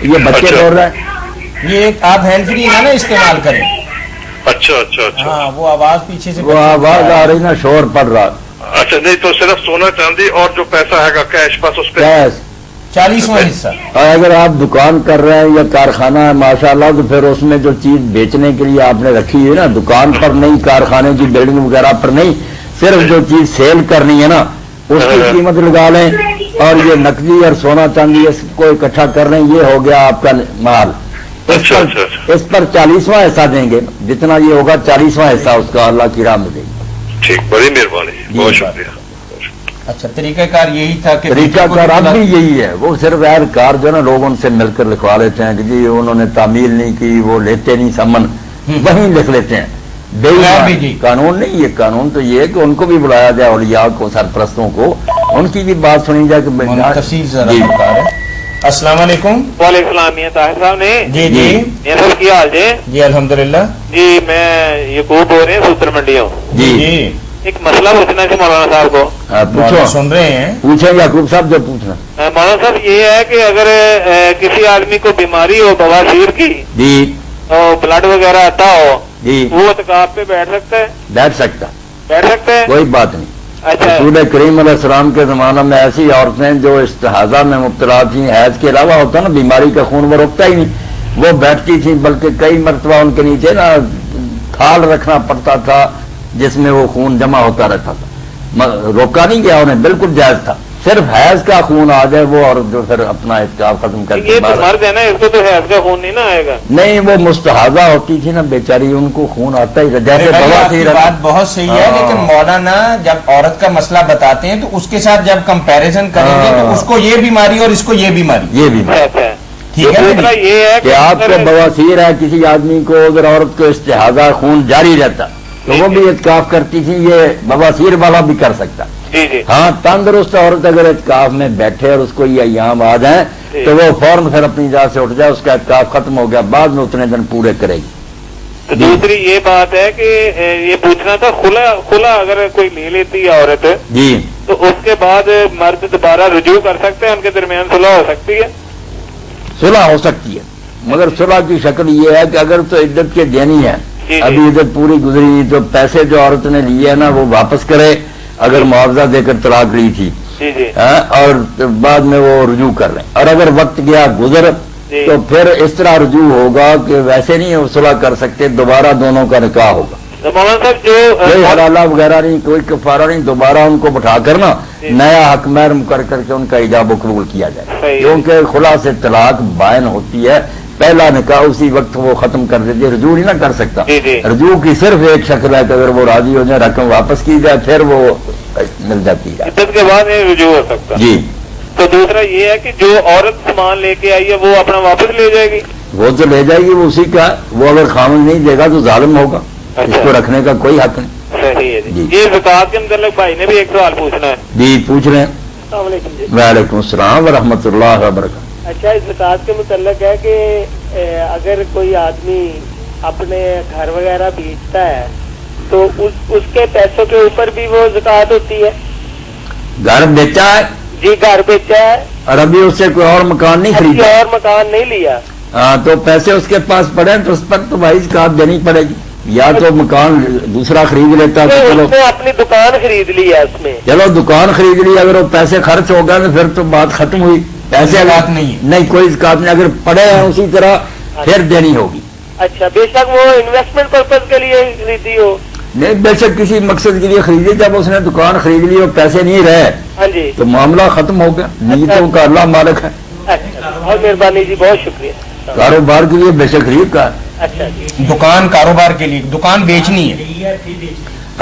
یہ بچے اچھا۔ بول رہے ہیں یہ ایک آپ ہینڈ فری ہے نا استعمال کریں. اچھا اچھا اچھا ہاں وہ آواز پیچھے سے وہ آواز آ رہی نا شور پڑ رہا. اچھا. نہیں تو صرف سونا چاندی اور جو پیسہ ہے گا کیش بس اس پہ. کیش 40واں حصہ. اور اگر آپ دکان کر رہے ہیں یا کارخانہ ہے ماشاءاللہ تو پھر اس میں جو چیز بیچنے کے لیے آپ نے رکھی ہے نا دکان پر نہیں, کارخانے کی بلڈنگ وغیرہ پر نہیں, صرف جو چیز سیل کرنی ہے نا اس کی قیمت لگا لیں. اور یہ نقدی اور سونا چاندی اس کو اکٹھا کر رہے ہیں, یہ ہو گیا آپ کا مال. اس پر 40واں حصہ دیں گے, جتنا یہ ہوگا 40واں حصہ اس کا اللہ کی راہ میں دیں گے. ٹھیک, بڑی مہربانی, بہت شکریہ. اچھا طریقہ کار یہی تھا کہ طریقہ کار اب بھی یہی ہے. وہ صرف ایئر کار جو ہے نا لوگ ان سے مل کر لکھوا لیتے ہیں کہ جی انہوں نے تعمیل نہیں کی, وہ لیتے نہیں سمن, وہیں لکھ لیتے ہیں. جی قانون نہیں, یہ قانون تو یہ ہے کہ ان کو بھی بلایا جائے, اولیاء کو, سرپرستوں کو, ان کی بھی بات سنی جائے کہ تفصیل ذرا بتا رہے. السلام علیکم. وعلیکم السلام. یہ طاہر صاحب نے جی جی یہ سب کیا حال جی؟ جی الحمدللہ. جی میں یعقوب ہو رہے ہیں سوتر منڈی ہوں. جی جی ایک مسئلہ پوچھنا ہے مولانا صاحب کو. پوچھو, سن رہے ہیں. پوچھیں یعقوب صاحب جو پوچھنا. مولانا صاحب یہ ہے کہ اگر کسی آدمی کو بیماری ہو بواسیر کی جی اور بلڈ وغیرہ آتا ہو جی وہ اعتکاف پہ بیٹھ سکتا ہے؟ بیٹھ سکتا, بیٹھ سکتے ہیں. کوئی بات نہیں. اچھا رسول کریم علیہ السلام کے زمانہ میں ایسی عورتیں جو استحاضہ میں مبتلا تھیں, حیض کے علاوہ ہوتا نا بیماری کا خون وہ روکتا ہی نہیں, وہ بیٹھتی تھیں, بلکہ کئی مرتبہ ان کے نیچے نا تھال رکھنا پڑتا تھا جس میں وہ خون جمع ہوتا رہتا تھا. روکا نہیں گیا انہیں, بالکل جائز تھا. صرف حیض کا خون آ جائے وہ, اور جو پھر اپنا اعتکاف ختم کر کے یہ تو مرد ہے نا, اس کو تو حیض کا خون نہیں نا آئے گا. نہیں, وہ مستحاضہ ہوتی تھی نا بیچاری, ان کو خون آتا ہی جیسے بات بہت صحیح ہے, لیکن مولانا جب عورت کا مسئلہ بتاتے ہیں تو اس کے ساتھ جب کمپیریزن کریں گے تو اس کو یہ بیماری اور اس کو یہ بیماری, یہ بھی اچھا ٹھیک ہے دوسرا یہ ہے کہ آپ کو بواسیر ہے کسی آدمی کو, اگر عورت کو استحاضہ خون جاری رہتا تو وہ بھی اعتکاف کرتی تھی, یہ بواسیر والا بھی کر سکتا. جی جی ہاں تندرست عورت اگر اعتکاف میں بیٹھے اور اس کو یہ ایام آ جائیں تو وہ فوراً پھر اپنی جگہ سے اٹھ جائے, اس کا اعتکاف ختم ہو گیا, بعد میں اتنے دن پورے کرے گی. تو دوسری یہ بات ہے کہ یہ پوچھنا تھا خلا اگر کوئی لے لیتی ہے عورت جی تو اس کے بعد مرد دوبارہ رجوع کر سکتے ہیں, ان کے درمیان صلح ہو سکتی ہے؟ صلح ہو سکتی ہے, مگر صلح کی شکل یہ ہے کہ اگر تو عدت کے دینی ہے, ابھی عدت پوری گزری تو پیسے جو عورت نے لیے ہیں نا وہ واپس کرے, اگر معاوضہ دے کر طلاق لی تھی جی جی اور بعد میں وہ رجوع کر لیں. اور اگر وقت گیا گزر تو پھر اس طرح رجوع ہوگا کہ ویسے نہیں صلح کر سکتے, دوبارہ دونوں کا نکاح ہوگا. تو مولانا صاحب جو کوئی حلالہ وغیرہ نہیں, کوئی کفارہ نہیں, دوبارہ ان کو بٹھا کر نا نیا حق مہر مقرر کر کے ان کا ایجاب و قبول کیا جائے, کیونکہ خلا سے طلاق بائن ہوتی ہے, پہلا نکاح اسی وقت وہ ختم کر دیتی ہے, رجوع نہیں نہ کر سکتا. رجوع کی صرف ایک شکل ہے کہ اگر وہ راضی ہو جائے رقم واپس کی جائے پھر وہ مل جاتی ہے. عدت کے بعد نہیں رجوع ہو سکتا. جی تو دوسرا یہ ہے کہ جو عورت سامان لے کے آئی ہے وہ اپنا واپس لے جائے گی؟ وہ تو لے جائے گی, وہ اسی کا, وہ اگر خامن نہیں دے گا تو ظالم ہوگا, اس کو رکھنے کا کوئی حق نہیں. صحیح ہے جی. یہ زکوٰۃ کے متعلق بھائی نے بھی ایک سوال پوچھنا ہے. جی پوچھ رہے ہیں. السلام علیکم جی. وعلیکم السلام ورحمۃ اللہ وبرکاتہ. اچھا اس زکوٰۃ کے متعلق ہے کہ اگر کوئی آدمی اپنے گھر وغیرہ بیچتا ہے تو اس کے پیسوں کے اوپر بھی وہ زکوٰۃ ہوتی ہے؟ گھر بیچا ہے؟ جی گھر بیچا ہے اور ابھی اس سے کوئی اور مکان نہیں خریدا, اور مکان نہیں لیا. ہاں تو پیسے اس کے پاس پڑے تو اس پر تو بھائی زکوٰۃ دینی پڑے گی. یا تو مکان دوسرا خرید لیتا تو چلو, اس نے اپنی دکان خرید لی ہے, اس میں چلو دکان خرید لی, اگر وہ پیسے خرچ ہو گئے تو پھر تو بات ختم ہوئی, پیسے زکوٰۃ نہیں کوئی زکوٰۃ نہیں. اگر پڑے ہیں اسی طرح پھر دینی ہوگی. اچھا بے شک وہ انویسٹمنٹ پرپز کے لیے خریدی ہو, نہیں بے شک کسی مقصد کے لیے خریدی, جب اس نے دکان خرید لی اور پیسے نہیں رہے ہاں جی تو معاملہ ختم ہو گیا. نیتوں کا اللہ مالک ہے. اچھا بہت مہربانی جی, بہت شکریہ. کاروبار کے لیے بے شک خرید کا. اچھا جی دکان کاروبار کے لیے, دکان بیچنی ہے.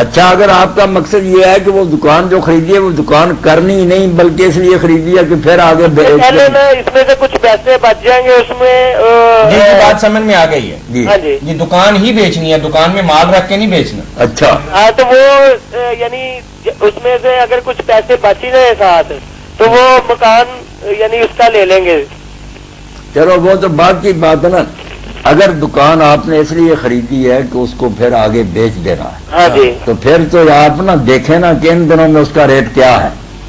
اچھا اگر آپ کا مقصد یہ ہے کہ وہ دکان جو خریدی ہے وہ دکان کرنی نہیں بلکہ اس لیے خریدی ہے کہ پھر آگے پہلے نا اس میں سے کچھ پیسے بچ جائیں گے اس میں. جی بات سمجھ میں آ گئی ہے. جی ہاں جی یہ دکان ہی بیچنی ہے, دکان میں مال رکھ کے نہیں بیچنا. اچھا ہاں تو وہ یعنی اس میں سے اگر کچھ پیسے بچ ہی رہے ساتھ تو وہ مکان یعنی اس کا لے لیں گے. چلو وہ تو بعد کی بات ہے نا. اگر دکان آپ نے اس لیے خریدی ہے کہ اس کو پھر آگے بیچ دینا ہے ہاں جی تو پھر تو آپ نا دیکھیں نا کہ ان دنوں میں اس کا ریٹ کیا ہے.